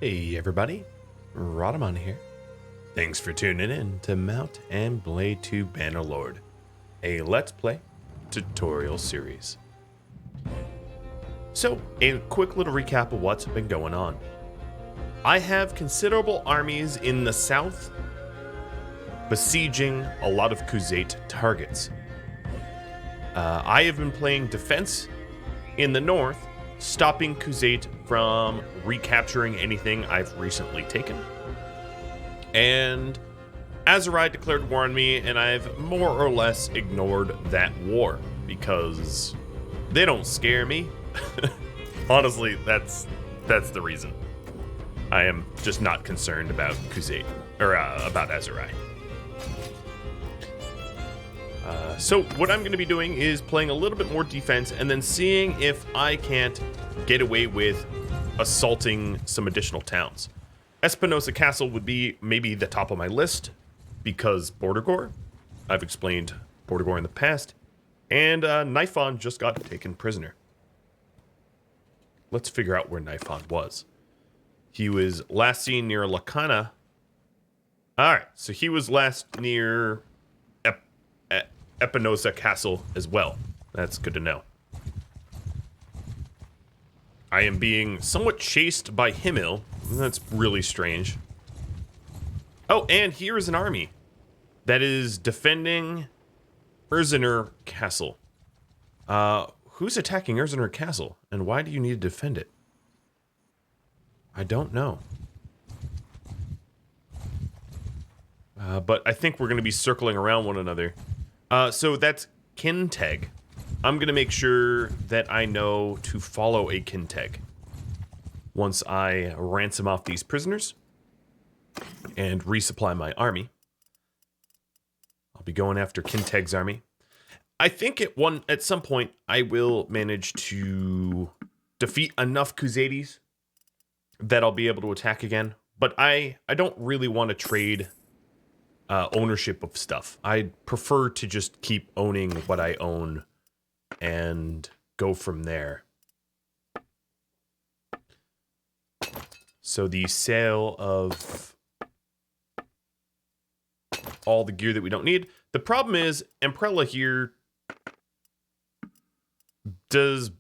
Hey everybody, Rhadamant here. Thanks for tuning in to Mount and Blade 2 Bannerlord, a Let's Play tutorial series. So, a quick little recap of what's been going on. I have considerable armies in the south besieging a lot of Khuzait targets. I have been playing defense in the north, stopping Khuzait from recapturing anything I've recently taken. And Azerai declared war on me, and I've more or less ignored that war because they don't scare me. Honestly, that's the reason. I am just not concerned about Khuzait, or about Azerai. So what I'm going to be doing is playing a little bit more defense and then seeing if I can't get away with assaulting some additional towns. Espinosa Castle would be maybe the top of my list because Border Gore. I've explained Border Gore in the past. And Nifon just got taken prisoner. Let's figure out where Nifon was. He was last seen near Lacana. Alright, so he was last near Espinosa Castle as well. That's good to know. I am being somewhat chased by Himmel. That's really strange. Oh, and here is an army that is defending Urzener Castle. Who's attacking Urzener Castle, and why do you need to defend it? I don't know. But I think we're going to be circling around one another. So that's Kinteg. I'm going to make sure that I know to follow a Kinteg once I ransom off these prisoners and resupply my army. I'll be going after Kinteg's army. I think at some point I will manage to defeat enough Khuzaitis that I'll be able to attack again. But I don't really want to trade ownership of stuff. I prefer to just keep owning what I own and go from there. So the sale of all the gear that we don't need. The problem is Emprella here doesn't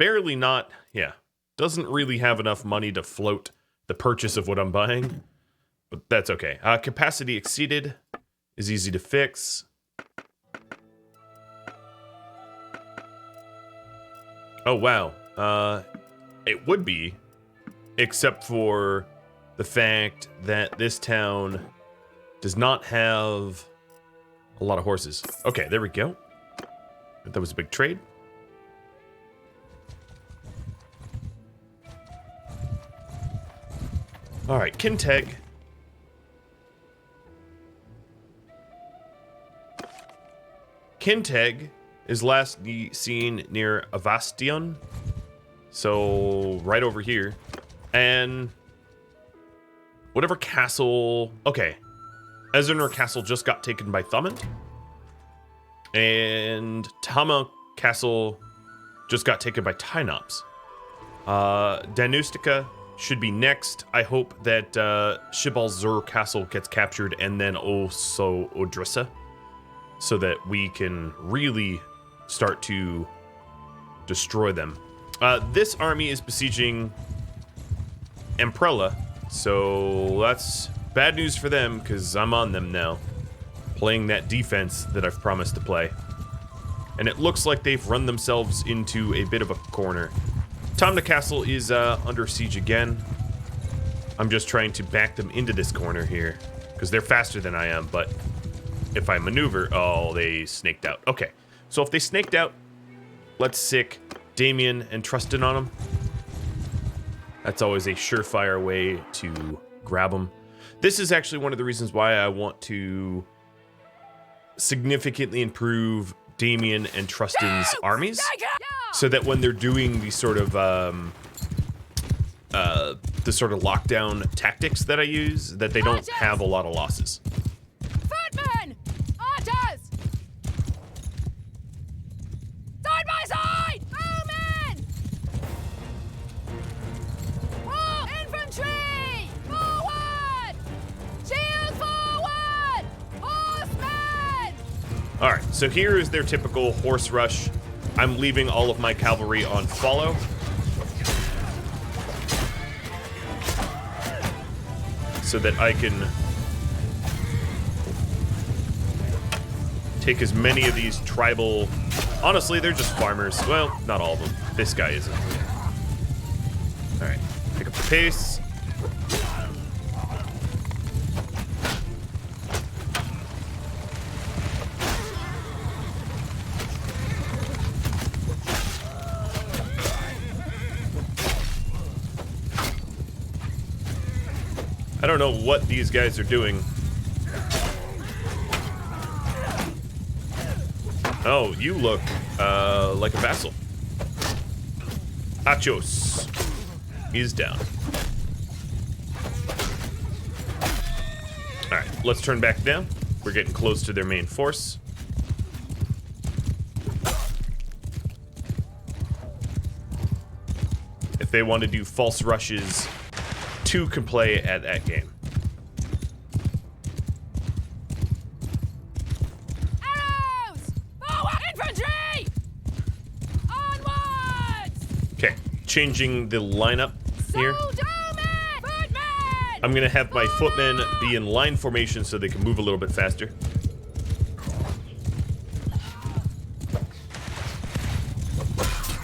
really have enough money to float the purchase of what I'm buying, but that's okay. Capacity exceeded is easy to fix. Oh, wow. It would be, except for the fact that this town does not have a lot of horses. Okay, there we go. That was a big trade. All right, Kinteg. Kinteg is last seen near Avastion, so right over here. And whatever castle... Okay, Urzener Castle just got taken by Thumant. And Tama Castle just got taken by Tynops. Danustica should be next. I hope that Shibalzur Castle gets captured and then also Odrissa, so that we can really start to destroy them. This army is besieging Emprella, so that's bad news for them because I'm on them now, playing that defense that I've promised to play. And it looks like they've run themselves into a bit of a corner. Tamna Castle is under siege again. I'm just trying to back them into this corner here because they're faster than I am, but if I maneuver... Oh, they snaked out. Okay, so if they snaked out, let's sick Damien and Trustin on them. That's always a surefire way to grab them. This is actually one of the reasons why I want to significantly improve Damien and Trustin's armies, so that when they're doing these sort of lockdown tactics that I use, that they don't have a lot of losses. Footmen! Archers! Side by side! Bowmen! Infantry! All right, so here is their typical horse rush. I'm leaving all of my cavalry on follow. So that I can take as many of these tribal... Honestly, they're just farmers. Well, not all of them. This guy isn't. All right, pick up the pace. I don't know what these guys are doing. Oh, you look like a vassal. Achos is down. Alright, let's turn back down. We're getting close to their main force. If they want to do false rushes, 2 can play at that game. Arrows! Forward! Infantry! Onwards! Okay, changing the lineup here. Soldiermen! Footmen! I'm gonna have my footmen be in line formation so they can move a little bit faster.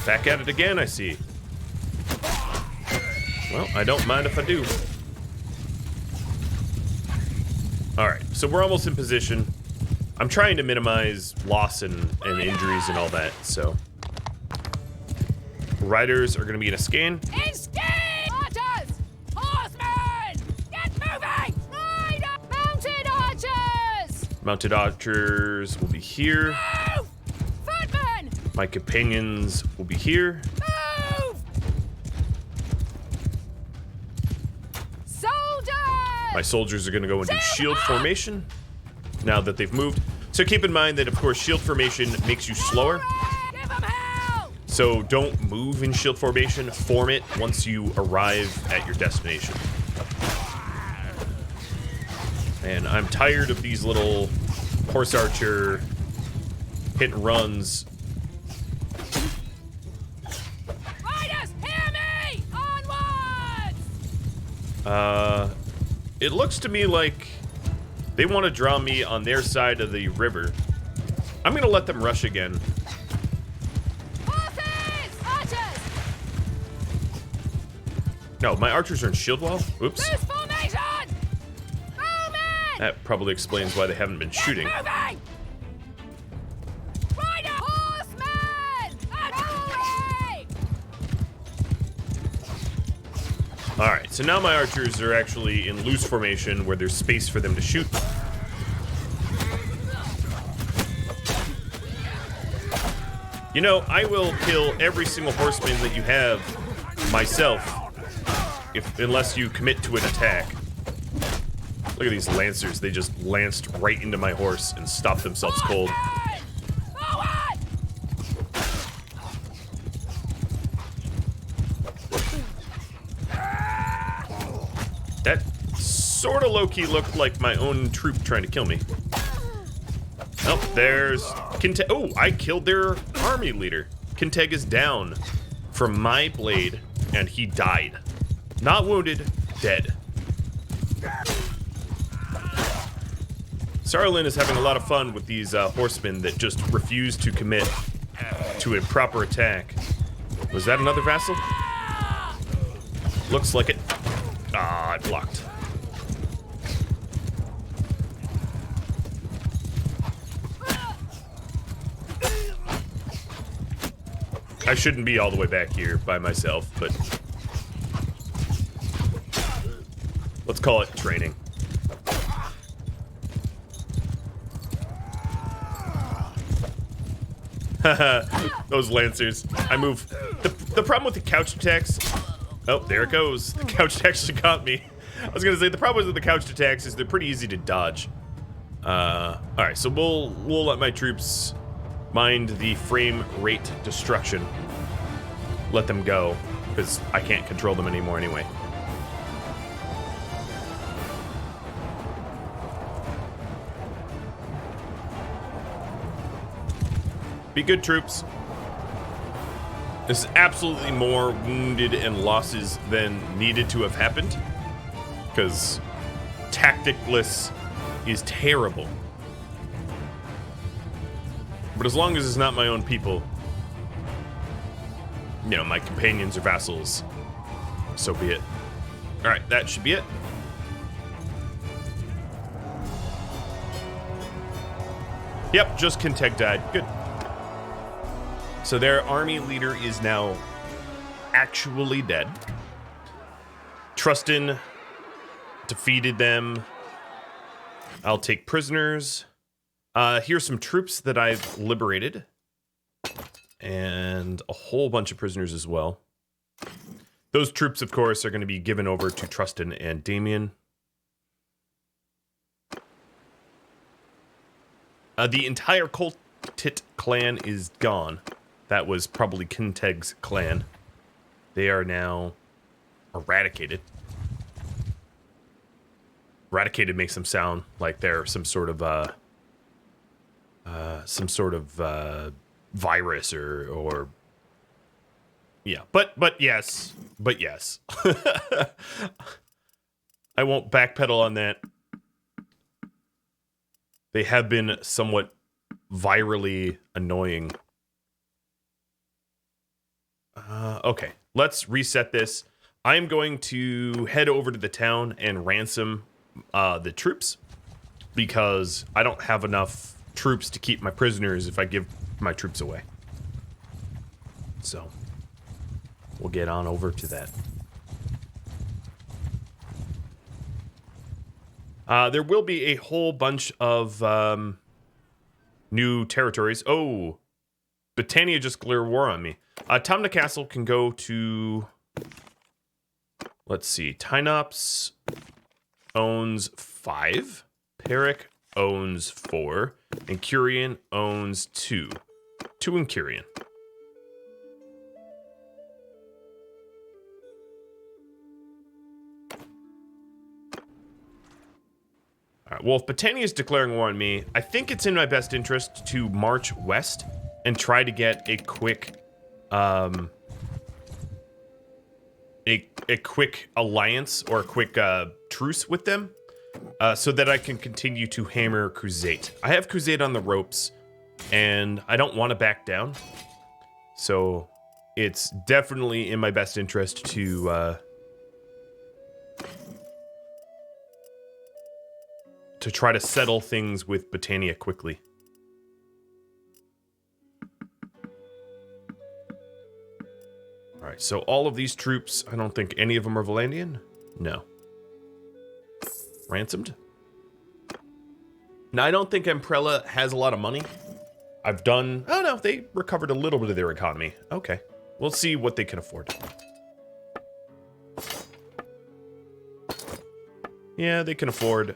Back at it again, I see. Well, I don't mind if I do. Alright, so we're almost in position. I'm trying to minimize loss and injuries and all that, so. Riders are going to be in a scan. In scan! Archers! Horsemen! Get moving! Rider! Mounted archers! Mounted archers will be here. Move! Footmen! My companions will be here. Move! Soldiers! My soldiers are going to go into shield formation now that they've moved. So keep in mind that, of course, shield formation makes you slower. Give 'em hell! So don't move in shield formation. Form it once you arrive at your destination. And I'm tired of these little horse archer hit and runs. Riders, hear me! Onwards! It looks to me like they want to draw me on their side of the river. I'm going to let them rush again. Horses! Archers! No, my archers are in shield wall. Oops. Loose formation! Bowmen! That probably explains why they haven't been shooting. Moving! Rider! Horsemen! Artillery! Alright, so now my archers are actually in loose formation where there's space for them to shoot. You know, I will kill every single horseman that you have myself, unless you commit to an attack. Look at these lancers. They just lanced right into my horse and stopped themselves cold. Forward! That sort of low-key looked like my own troop trying to kill me. Oh, there's Kinteg. Oh, I killed their army leader. Kinteg is down from my blade, and he died. Not wounded, dead. Sarlin is having a lot of fun with these horsemen that just refuse to commit to a proper attack. Was that another vassal? Looks like it. Ah, I blocked. I shouldn't be all the way back here by myself, but let's call it training. Those lancers. I move. The problem with the couch attacks. Oh, there it goes. The couch actually got me. I was gonna say the problem with the couch attacks is they're pretty easy to dodge. All right, so we'll let my troops mind the frame rate destruction. Let them go, because I can't control them anymore anyway. Be good, troops. This is absolutely more wounded and losses than needed to have happened. Because tacticless is terrible. But as long as it's not my own people, you know, my companions or vassals, so be it. Alright, that should be it. Yep, just Kinteg died. Good. So their army leader is now actually dead. Trustin defeated them. I'll take prisoners. Here's some troops that I've liberated. And a whole bunch of prisoners as well. Those troops, of course, are going to be given over to Trustin and Damien. The entire Coltit clan is gone. That was probably Kinteg's clan. They are now eradicated. Eradicated makes them sound like they're some sort of virus or yeah. But yes. I won't backpedal on that. They have been somewhat virally annoying. Okay, let's reset this. I am going to head over to the town and ransom the troops because I don't have enough troops to keep my prisoners if I give my troops away. So we'll get on over to that. There will be a whole bunch of new territories. Oh, Britannia just declared war on me. Tamna Castle can go to... Let's see. Tynops owns 5. Peric owns 4. And Curian owns 2. 2 in Curian. Alright, well, if Britannia is declaring war on me, I think it's in my best interest to march west and try to get a quick, a quick alliance or a quick truce with them, so that I can continue to hammer Crusade. I have Crusade on the ropes, and I don't want to back down, so it's definitely in my best interest to try to settle things with Britannia quickly. Alright, so all of these troops, I don't think any of them are Vlandian? No. Ransomed? Now, I don't think Emprella has a lot of money. I've done... Oh, no, they recovered a little bit of their economy. Okay. We'll see what they can afford. Yeah, they can afford...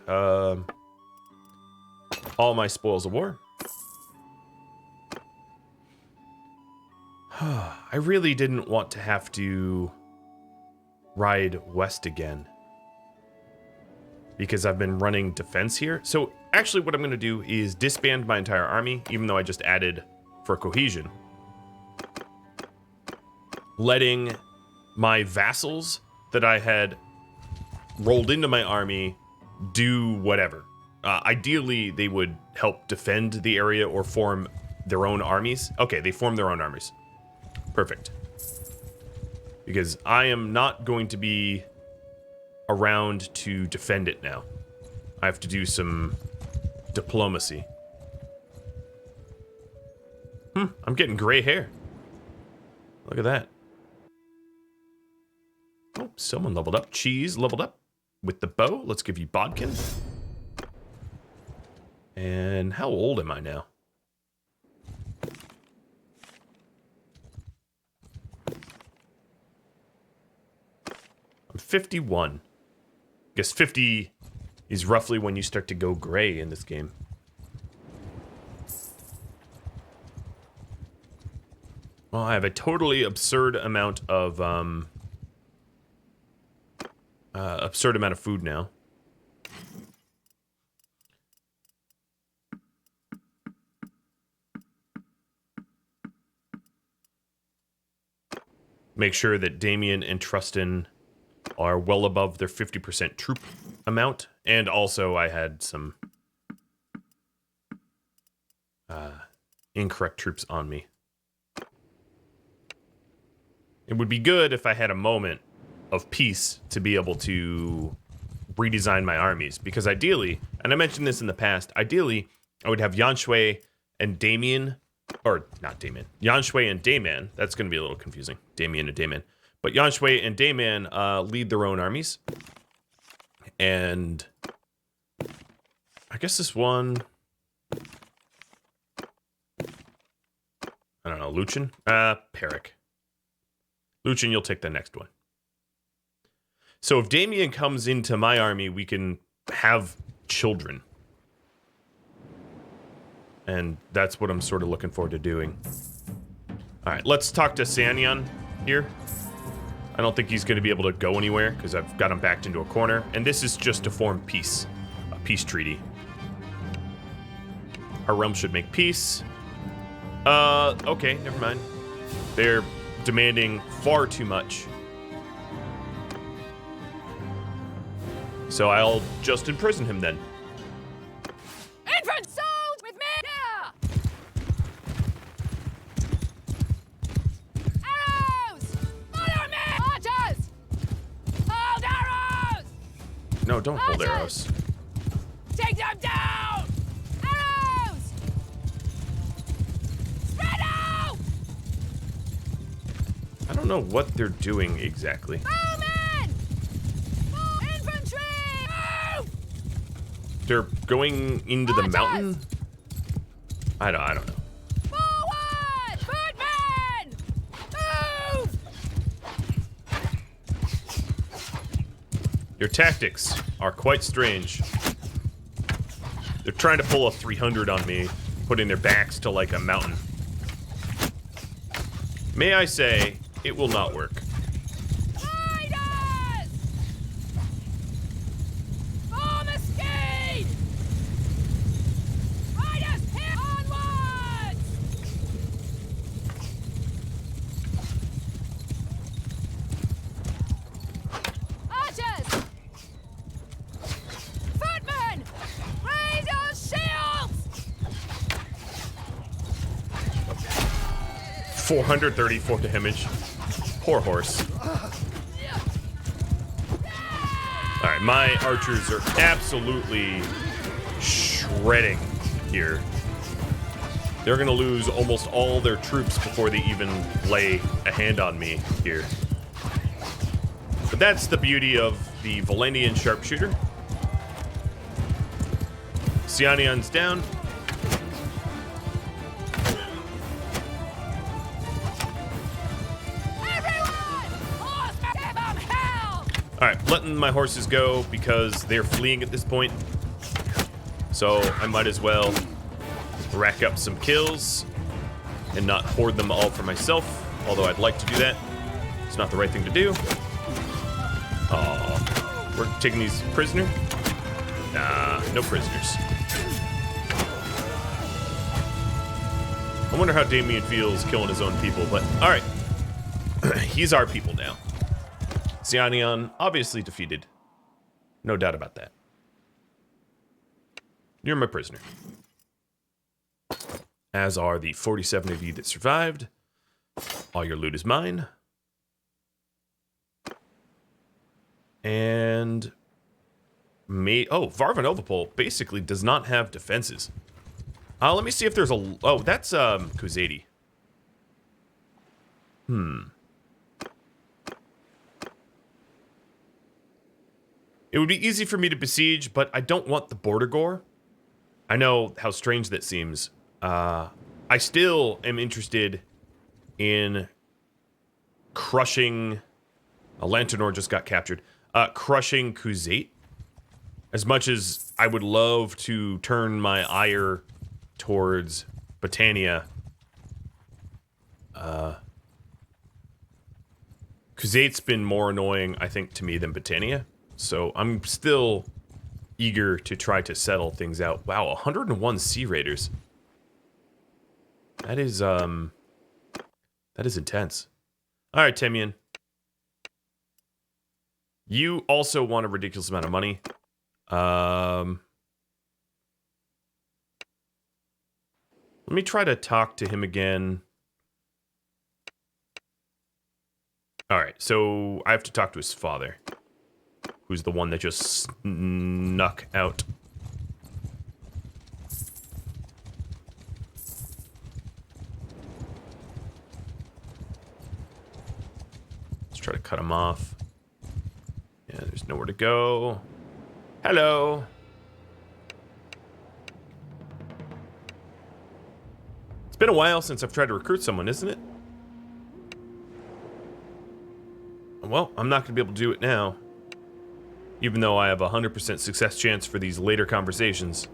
all my spoils of war. I really didn't want to have to ride west again because I've been running defense here. So actually what I'm going to do is disband my entire army, even though I just added for cohesion. Letting my vassals that I had rolled into my army do whatever. Ideally, they would help defend the area or form their own armies. Okay, they form their own armies. Perfect. Because I am not going to be around to defend it now. I have to do some diplomacy. I'm getting gray hair. Look at that. Oh, someone leveled up. Cheese leveled up with the bow. Let's give you Bodkin. And how old am I now? I'm 51. I guess 50 is roughly when you start to go gray in this game. Well, I have a totally absurd amount of food now. make sure that Damien and Trustin are well above their 50% troop amount. And also I had some incorrect troops on me. It would be good if I had a moment of peace to be able to redesign my armies. Because ideally, and I mentioned this in the past, ideally I would have Yan Shui and Damien, or not Damien, Yan Shui and Dayman. That's going to be a little confusing. Damien and Dayman. But Yan Shui and Dayman lead their own armies. And I guess this one, I don't know, Luchin? Peric. Luchin, you'll take the next one. So if Damien comes into my army, we can have children. And that's what I'm sort of looking forward to doing. All right, let's talk to Sanyan here. I don't think he's going to be able to go anywhere because I've got him backed into a corner. And this is just to form peace, a peace treaty. Our realm should make peace. Okay, never mind. They're demanding far too much. So I'll just imprison him then. Infant sold with me! Yeah. Arrows! Follow me! Archers! Hold arrows! No, don't hold arrows. Take them down! Arrows! Spread out! I don't know what they're doing exactly. Bowmen! Infantry! Move! They're going into the mountain? I don't know. Forward! Footmen! Move! Your tactics are quite strange. They're trying to pull a 300 on me, putting their backs to like a mountain. May I say, it will not work. Riders! Form a skate! Riders, here onwards! Archers! Footmen! Raise your shields! 434 damage. Poor horse. Alright, my archers are absolutely shredding here. They're gonna lose almost all their troops before they even lay a hand on me here. But that's the beauty of the Vlandian sharpshooter. Sianian's down. Alright, letting my horses go because they're fleeing at this point. So I might as well rack up some kills and not hoard them all for myself. Although I'd like to do that. It's not the right thing to do. Aw. We're taking these prisoner? Nah, no prisoners. I wonder how Damien feels killing his own people, but alright. He's our people now. Sianian, obviously defeated. No doubt about that. You're my prisoner. As are the 47 of you that survived. All your loot is mine. And... Varvanovopol basically does not have defenses. Let me see if there's a... Oh, that's, Kuzadi. It would be easy for me to besiege, but I don't want the border gore. I know how strange that seems. I still am interested in crushing... Lantanor just got captured. Crushing Kuzate. As much as I would love to turn my ire towards Britannia, Kuzate's been more annoying, I think, to me than Britannia. So I'm still eager to try to settle things out. Wow, 101 Sea Raiders. That is intense. All right, Timian. You also want a ridiculous amount of money. Let me try to talk to him again. All right, so I have to talk to his father, who's the one that just snuck out. Let's try to cut him off. Yeah, there's nowhere to go. Hello. It's been a while since I've tried to recruit someone, isn't it? Well, I'm not going to be able to do it now. Even though I have a 100% success chance for these later conversations.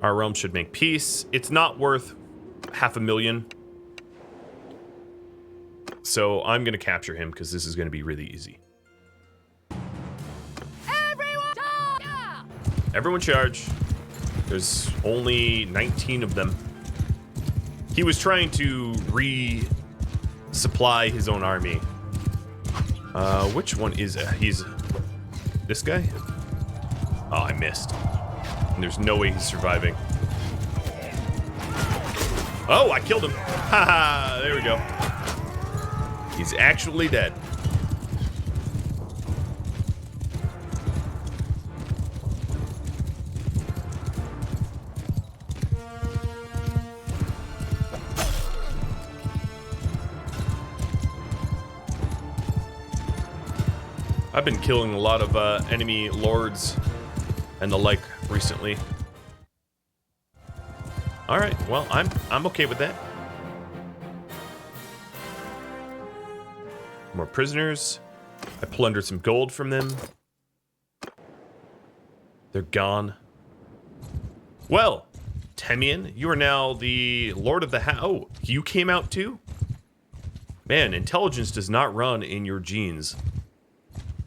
Our realm should make peace. It's not worth $500,000. So I'm going to capture him because this is going to be really easy. Everyone charge. There's only 19 of them. He was trying to resupply his own army. Which one is he's this guy? Oh, I missed. And there's no way he's surviving. Oh, I killed him. Haha, there we go. He's actually dead. I've been killing a lot of enemy lords and the like recently. All right, well, I'm okay with that. More prisoners. I plundered some gold from them. They're gone. Well, Timian, you are now the Lord of the House. Oh, you came out too? Man, intelligence does not run in your genes.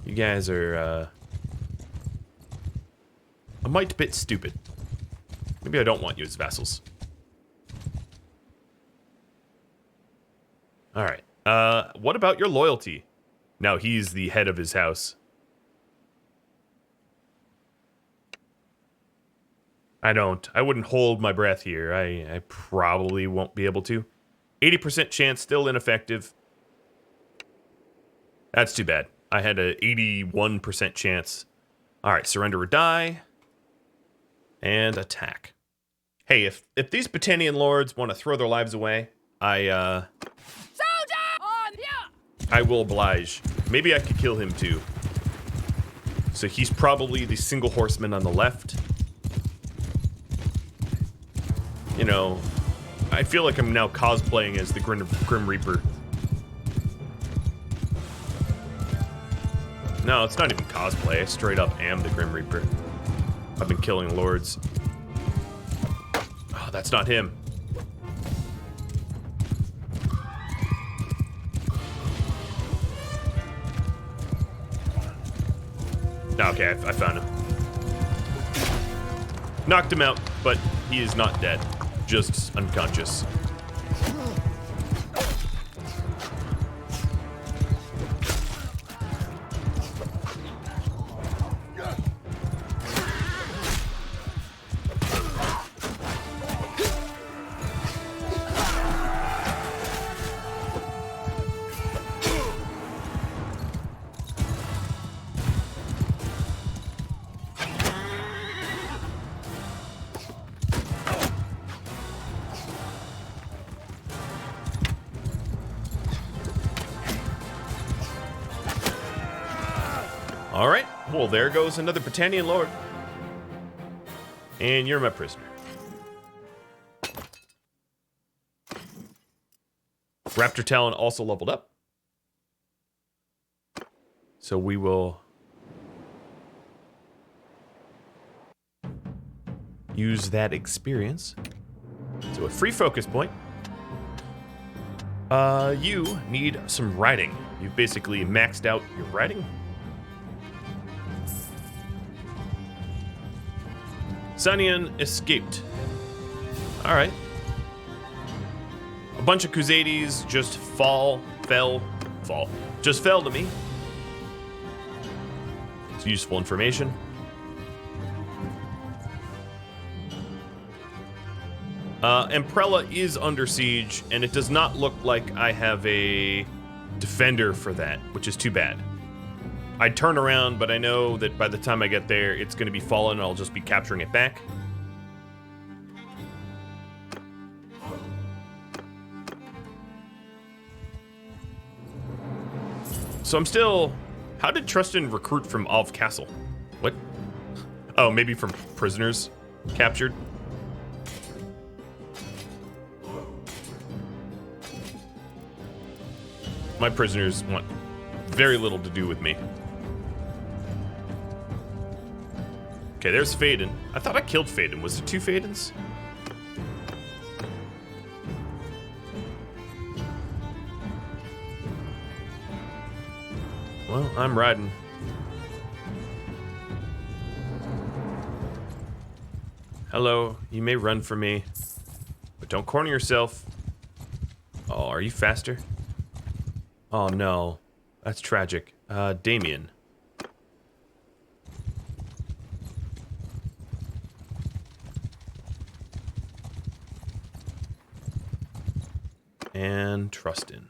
You guys are, a mite bit stupid. Maybe I don't want you as vassals. Alright. What about your loyalty? Now he's the head of his house. I wouldn't hold my breath here. I probably won't be able to. 80% chance, still ineffective. That's too bad. I had an 81% chance. Alright, surrender or die. And attack. Hey, if these Battanian lords want to throw their lives away, I will oblige. Maybe I could kill him too. So he's probably the single horseman on the left. You know, I feel like I'm now cosplaying as the Grim Reaper. No, it's not even cosplay. I straight up am the Grim Reaper. I've been killing lords. Oh, that's not him. Okay, I found him. Knocked him out, but he is not dead. Just unconscious. Alright, well there goes another Battanian lord. And you're my prisoner. Raptor Talon also leveled up. So we will use that experience. So a free focus point. You need some riding. You've basically maxed out your riding. Sanian escaped. All right. A bunch of Khuzaitis just fell. Just fell to me. It's useful information. Emprella is under siege, and it does not look like I have a defender for that, which is too bad. I'd turn around, but I know that by the time I get there, it's going to be fallen, and I'll just be capturing it back. So I'm still... How did Trustin recruit from Alv Castle? What? Oh, maybe from prisoners captured? My prisoners want very little to do with me. Okay, there's Faden. I thought I killed Faden. Was there 2 Fadens? Well, I'm riding. Hello, you may run from me, but don't corner yourself. Oh, are you faster? Oh no, that's tragic. Damien. And Trustin.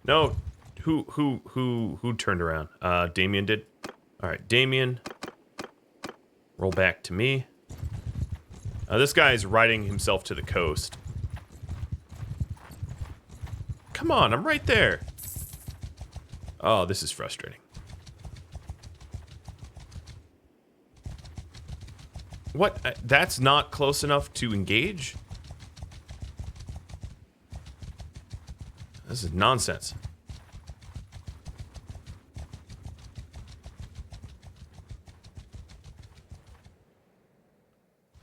No, who turned around? Damien did. All right, Damien. Roll back to me. This guy's riding himself to the coast. Come on, I'm right there. Oh, this is frustrating. What? That's not close enough to engage? This is nonsense.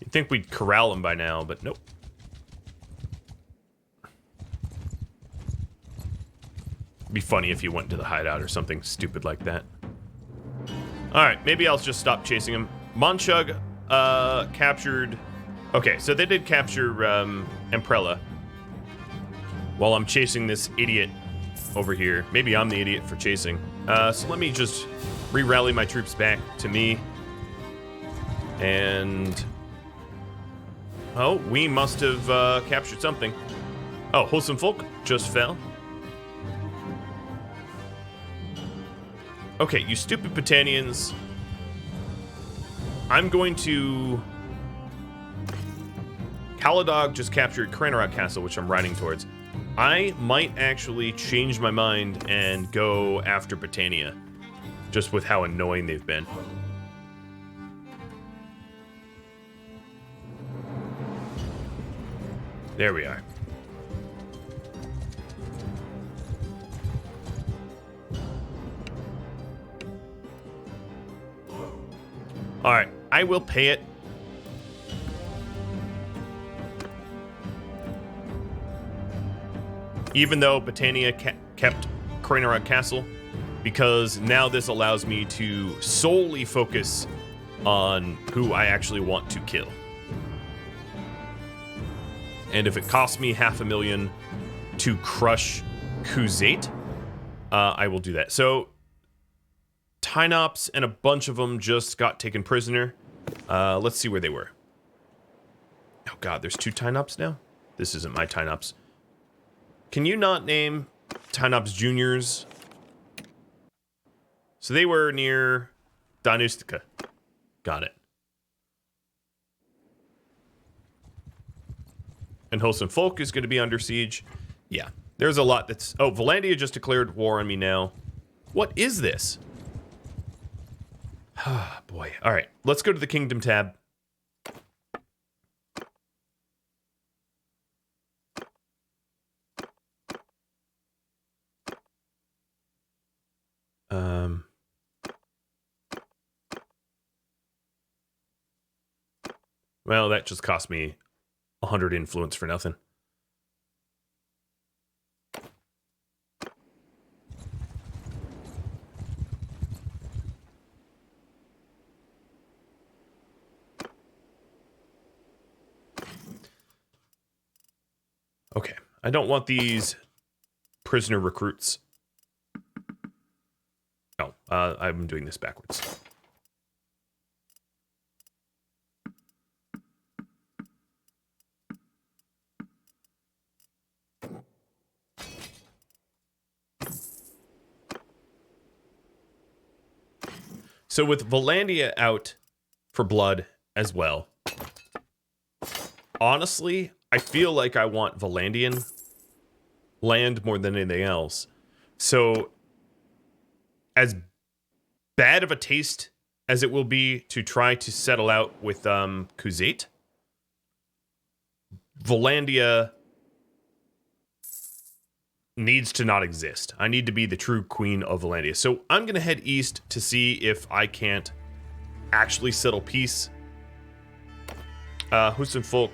You'd think we'd corral him by now, but nope. It'd be funny if he went to the hideout or something stupid like that. Alright, maybe I'll just stop chasing him. Monchug captured... Okay, so they did capture Emprella. While I'm chasing this idiot over here. Maybe I'm the idiot for chasing. So let me just re-rally my troops back to me. And... Oh, we must have captured something. Oh, Wholesome Folk just fell. Okay, you stupid Britannians. I'm going to... Caladog just captured Cranarok Castle, which I'm riding towards. I might actually change my mind and go after Britannia, just with how annoying they've been. There we are. All right, I will pay it. Even though Britannia kept Cranarok Castle, because now this allows me to solely focus on who I actually want to kill. And if it costs me 500,000 to crush Khuzait, I will do that. So, Tynops and a bunch of them just got taken prisoner. Let's see where they were. Oh god, there's 2 Tynops now? This isn't my Tynops. Can you not name Tynops Juniors? So they were near Danustica. Got it. And Wholesome Folk is going to be under siege. Yeah, there's a lot that's... Oh, Vlandia just declared war on me now. What is this? Ah, boy. All right, let's go to the Kingdom tab. Well, that just cost me 100 influence for nothing. Okay, I don't want these prisoner recruits. No, I'm doing this backwards. So with Vlandia out for blood as well, honestly, I feel like I want Vlandian land more than anything else. So, as bad of a taste as it will be to try to settle out with Khuzait, Vlandia needs to not exist. I need to be the true queen of Vlandia. So I'm going to head east to see if I can't actually settle peace. Husenfolk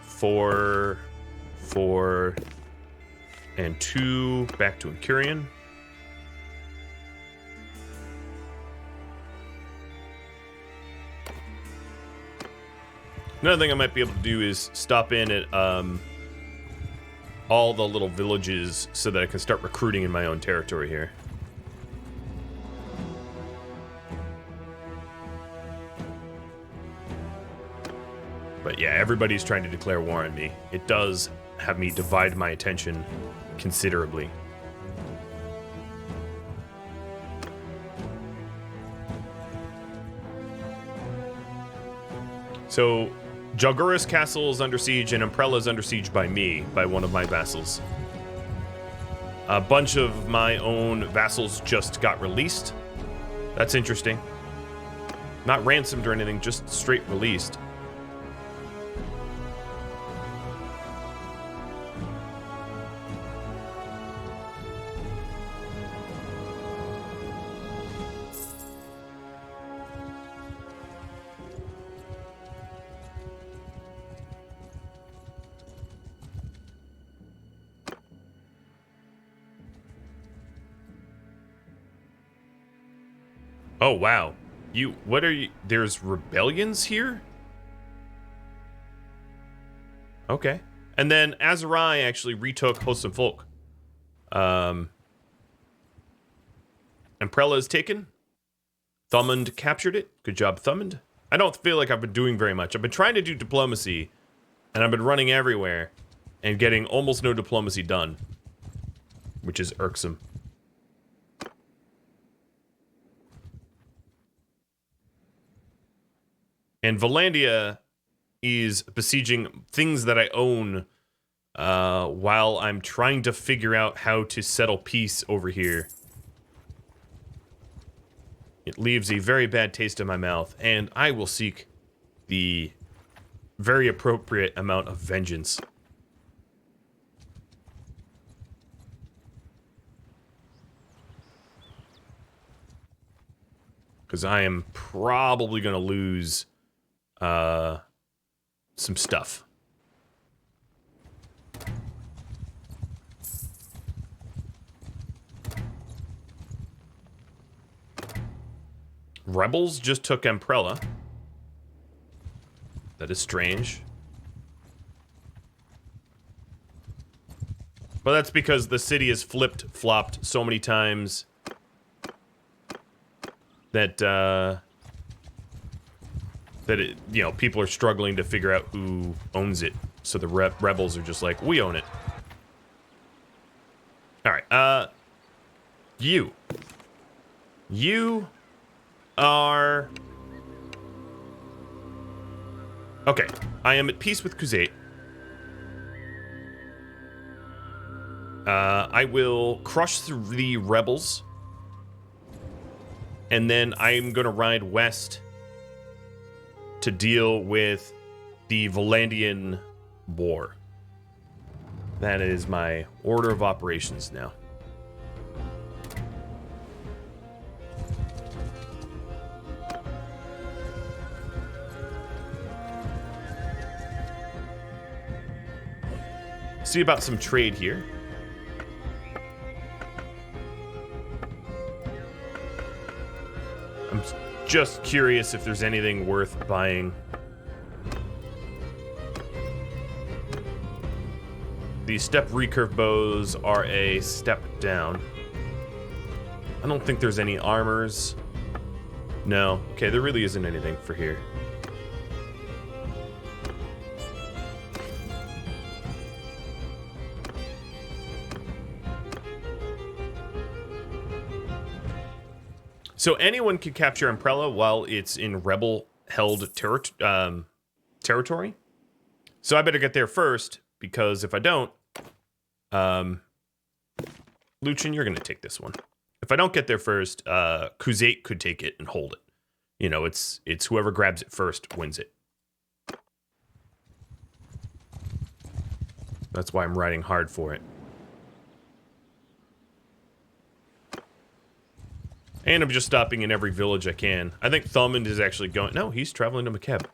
4, 4, and 2 back to Incurian. Another thing I might be able to do is stop in at all the little villages so that I can start recruiting in my own territory here. But yeah, everybody's trying to declare war on me. It does have me divide my attention considerably. So, Jalgurus Castle is under siege, and Umbrella is under siege by me, by one of my vassals. A bunch of my own vassals just got released. That's interesting. Not ransomed or anything, just straight released. Oh, wow. What are you, there's rebellions here? Okay. And then Azurai actually retook Hosenfolk. Emprella is taken. Thumund captured it. Good job, Thumund. I don't feel like I've been doing very much. I've been trying to do diplomacy, and I've been running everywhere, and getting almost no diplomacy done, which is irksome. And Vlandia is besieging things that I own while I'm trying to figure out how to settle peace over here. It leaves a very bad taste in my mouth, and I will seek the very appropriate amount of vengeance. Because I am probably going to lose some stuff. Rebels just took Emprella. That is strange. But that's because the city has flopped so many times that that it, you know, people are struggling to figure out who owns it. So the rebels are just like, we own it. All right. You are okay. I am at peace with Khuzait. I will crush the rebels, and then I'm gonna ride west to deal with the Vlandian War. That is my order of operations now. See about some trade here. I'm just curious if there's anything worth buying. the step recurve bows are a step down. I don't think there's any armors. No. Okay, there really isn't anything for here. So anyone can capture Umbrella while it's in rebel-held territory. So I better get there first, because if I don't, Luchin, you're going to take this one. If I don't get there first, Kuzate could take it and hold it. You know, it's whoever grabs it first wins it. That's why I'm riding hard for it. And I'm just stopping in every village I can. I think Thumond is actually going... No, he's traveling to Makeb.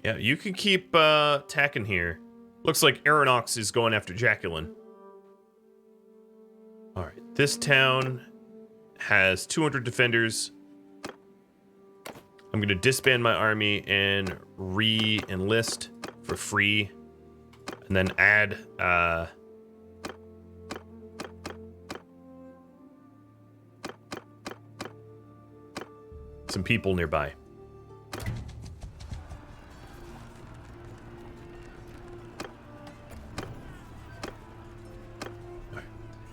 Yeah, you can keep tacking here. Looks like Aeronox is going after Jacqueline. Alright, this town has 200 defenders. I'm going to disband my army and re-enlist for free. And then add... some people nearby.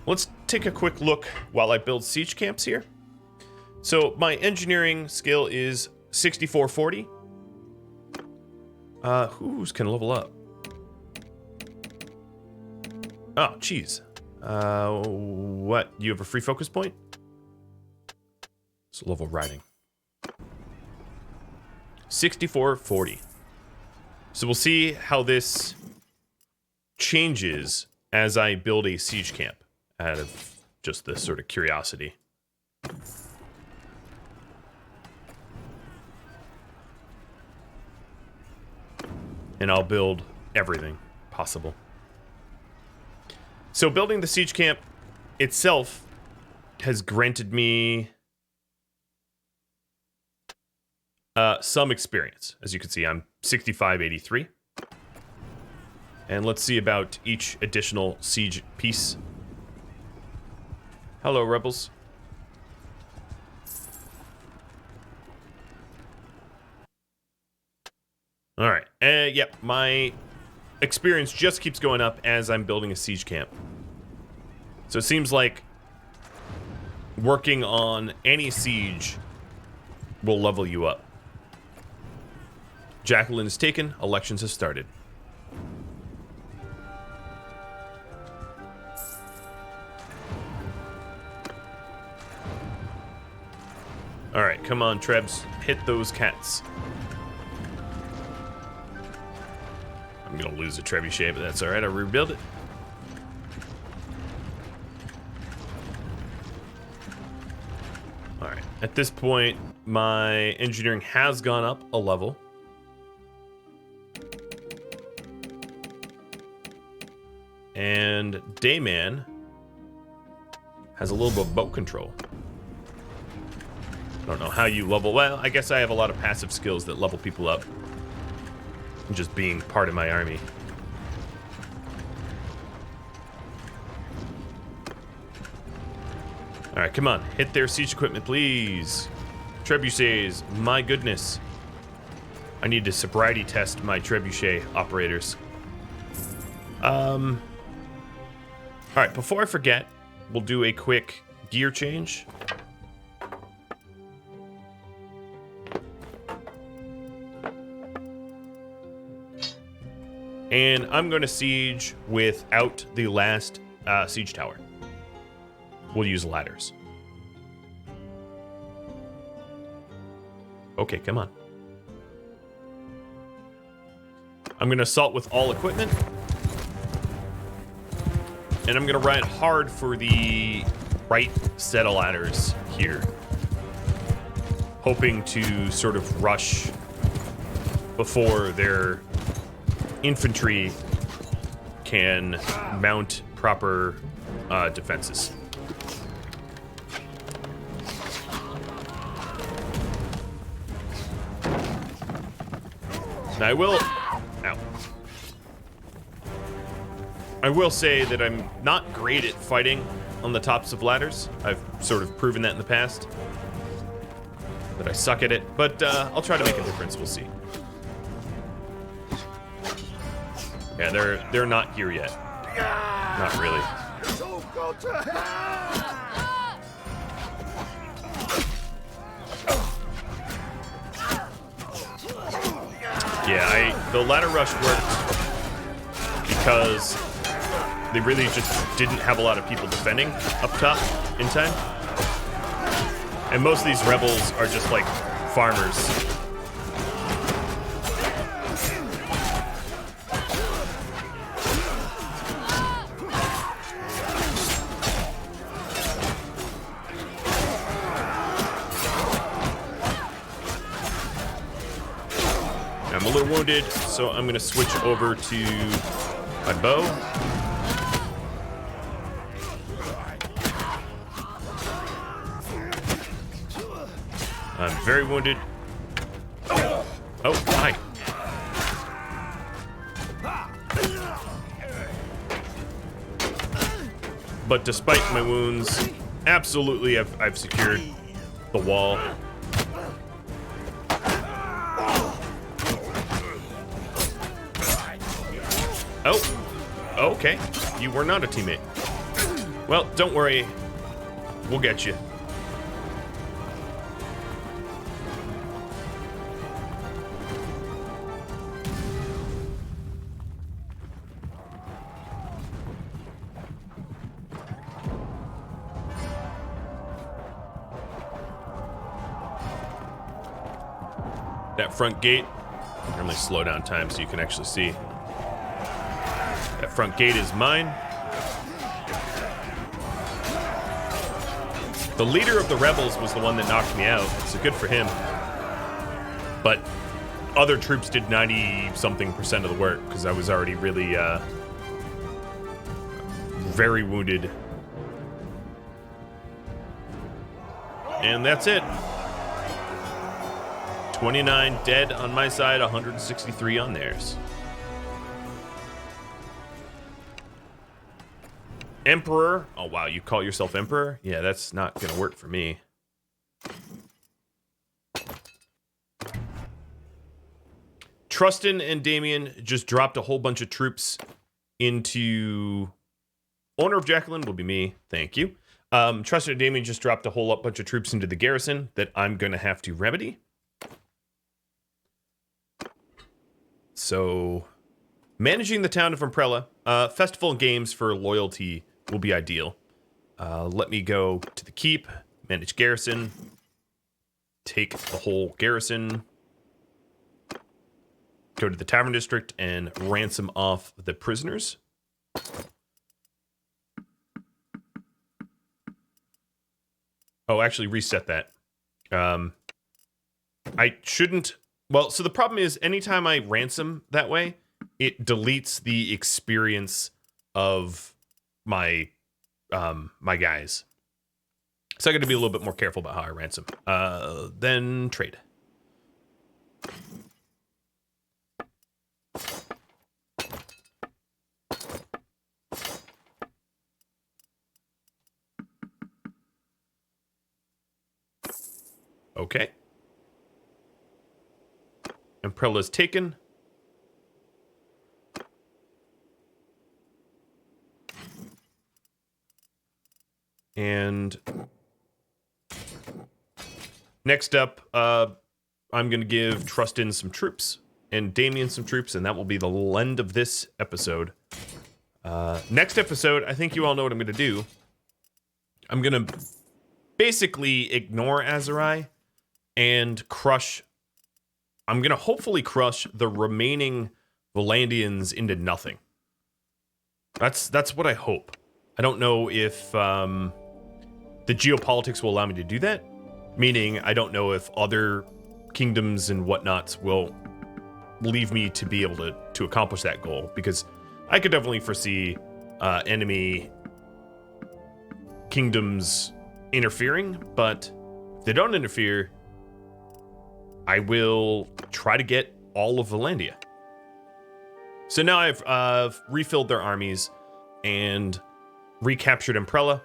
Let's take a quick look while I build siege camps here. So my engineering skill is 6440. Who's can level up? Oh, geez. What? You have a free focus point? So level riding. 6440. So we'll see how this changes as I build a siege camp. Out of just this sort of curiosity. And I'll build everything possible. So building the siege camp itself has granted me some experience. As you can see, I'm 6583. And let's see about each additional siege piece. Hello, rebels. All right. Yep, my experience just keeps going up as I'm building a siege camp. So it seems like working on any siege will level you up. Jacqueline is taken. Elections have started. Alright, come on, Trebs. Hit those cats. I'm gonna lose a trebuchet, but that's alright. I'll rebuild it. Alright, at this point, my engineering has gone up a level. And Dayman has a little bit of boat control. I don't know how you level. Well, I guess I have a lot of passive skills that level people up. And just being part of my army. Alright, come on. Hit their siege equipment, please. Trebuchets, my goodness. I need to sobriety test my trebuchet operators. Alright, before I forget, we'll do a quick gear change. And I'm going to siege without the last siege tower. We'll use ladders. Okay, come on. I'm going to assault with all equipment. And I'm going to ride hard for the right set of ladders here. Hoping to sort of rush before their infantry can mount proper defenses. Now I will say that I'm not great at fighting on the tops of ladders. I've sort of proven that in the past. That I suck at it, but I'll try to make a difference. We'll see. Yeah, they're not here yet. Not really. Yeah, the ladder rush worked because they really just didn't have a lot of people defending up top in time. And most of these rebels are just like farmers. I'm a little wounded, so I'm gonna switch over to my bow. I'm very wounded. Oh, hi. But despite my wounds, absolutely I've secured the wall. Oh, okay. You were not a teammate. Well, don't worry. We'll get you. That front gate, I'm gonna slow down time so you can actually see. That front gate is mine. The leader of the rebels was the one that knocked me out, so good for him. But other troops did 90-something% of the work because I was already really very wounded. And that's it. 29 dead on my side, 163 on theirs. Emperor. Oh, wow, you call yourself Emperor? Yeah, that's not gonna work for me. Trustin and Damien just dropped a whole bunch of troops into... Owner of Jacqueline will be me. Thank you. Trustin and Damien just dropped a whole bunch of troops into the garrison that I'm gonna have to remedy. So, managing the town of Umbrella, festival and games for loyalty will be ideal. Let me go to the keep, manage garrison, take the whole garrison, go to the tavern district and ransom off the prisoners. Oh, actually reset that. I shouldn't... Well, so the problem is anytime I ransom that way, it deletes the experience of my my guys. So I got to be a little bit more careful about how I ransom. Then trade. Okay. Umbrella is taken. And next up, I'm going to give Trustin some troops and Damien some troops, and that will be the end of this episode. Next episode, I think you all know what I'm going to do. I'm going to basically ignore Azurai and crush... I'm going to hopefully crush the remaining Vlandians into nothing. That's what I hope. I don't know if the geopolitics will allow me to do that. Meaning, I don't know if other kingdoms and whatnots will leave me to be able to accomplish that goal. Because I could definitely foresee enemy kingdoms interfering, but if they don't interfere, I will try to get all of Vlandia. So now I've refilled their armies and recaptured Imprella.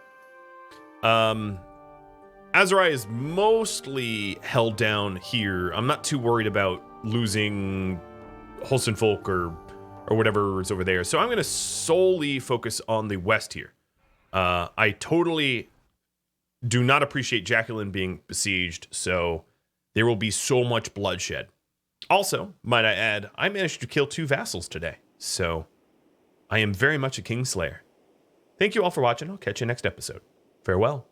Azurai is mostly held down here. I'm not too worried about losing Holstenfolk or whatever is over there. So I'm going to solely focus on the west here. I totally do not appreciate Jacqueline being besieged, so there will be so much bloodshed. Also, might I add, I managed to kill 2 vassals today, so I am very much a Kingslayer. Thank you all for watching. I'll catch you next episode. Farewell.